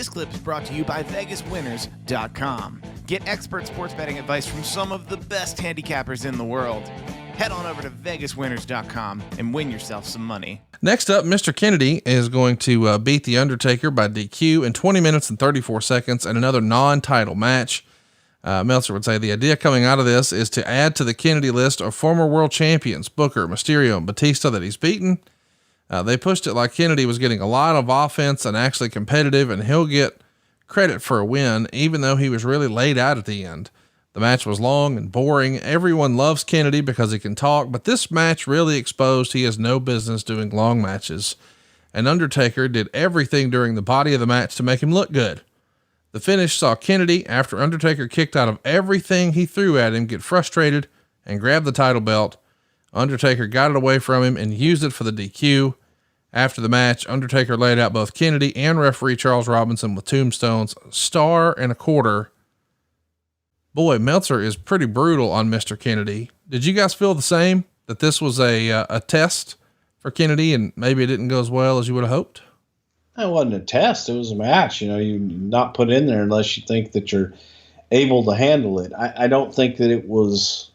This clip is brought to you by VegasWinners.com. Get expert sports betting advice from some of the best handicappers in the world. Head on over to VegasWinners.com and win yourself some money. Next up, Mr. Kennedy is going to beat The Undertaker by DQ in 20 minutes and 34 seconds in another non-title match. Meltzer would say the idea coming out of this is to add to the Kennedy list of former world champions, Booker, Mysterio, and Batista, that he's beaten. They pushed it like Kennedy was getting a lot of offense and actually competitive, and he'll get credit for a win, even though he was really laid out at the end. The match was long and boring. Everyone loves Kennedy because he can talk, but this match really exposed he has no business doing long matches. And Undertaker did everything during the body of the match to make him look good. The finish saw Kennedy, after Undertaker kicked out of everything he threw at him, get frustrated and grab the title belt. Undertaker got it away from him and used it for the DQ. After the match, Undertaker laid out both Kennedy and referee Charles Robinson with tombstones, 1.25 stars. Boy, Meltzer is pretty brutal on Mr. Kennedy. Did you guys feel the same, that this was a test for Kennedy and maybe it didn't go as well as you would have hoped? It wasn't a test. It was a match. You're not put in there unless you think that you're able to handle it. I don't think that it was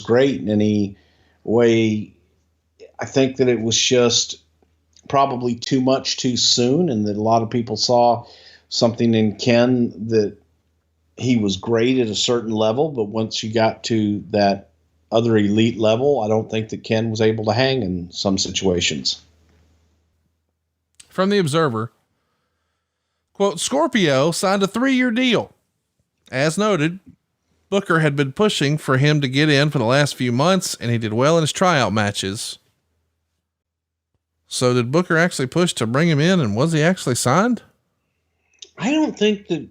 great in any way. I think that it was just probably too much too soon, and that a lot of people saw something in Ken that he was great at a certain level, but once you got to that other elite level, I don't think that Ken was able to hang in some situations. From the Observer, quote, Scorpio signed a 3-year deal. As noted, Booker had been pushing for him to get in for the last few months, and he did well in his tryout matches. So did Booker actually push to bring him in, and was he actually signed? I don't think that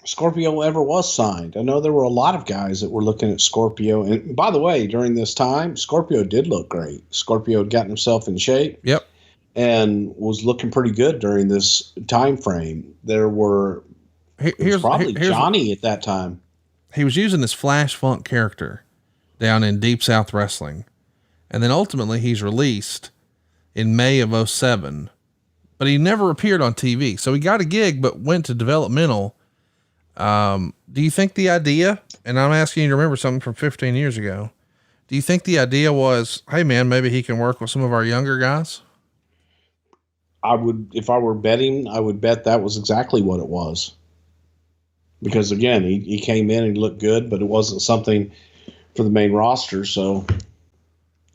Scorpio ever was signed. I know there were a lot of guys that were looking at Scorpio. And by the way, during this time, Scorpio did look great. Scorpio had gotten himself in shape. Yep. And was looking pretty good during this time frame. There were probably Johnny at that time. He was using this Flash Funk character down in Deep South Wrestling. And then ultimately he's released in May of 2007, but he never appeared on TV. So he got a gig, but went to developmental. Do you think the idea, and I'm asking you to remember something from 15 years ago. Do you think the idea was, hey man, maybe he can work with some of our younger guys? I would, if I were betting, I would bet that was exactly what it was. Because again, he came in and looked good, but it wasn't something for the main roster. So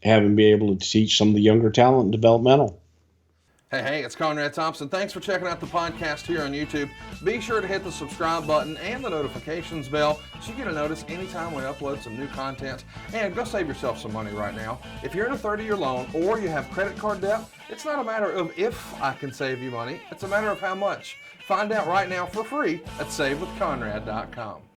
have him be able to teach some of the younger talent in developmental. Hey, it's Conrad Thompson. Thanks for checking out the podcast here on YouTube. Be sure to hit the subscribe button and the notifications bell so you get a notice anytime we upload some new content. And go save yourself some money right now. If you're in a 30-year loan or you have credit card debt, it's not a matter of if I can save you money. It's a matter of how much. Find out right now for free at SaveWithConrad.com.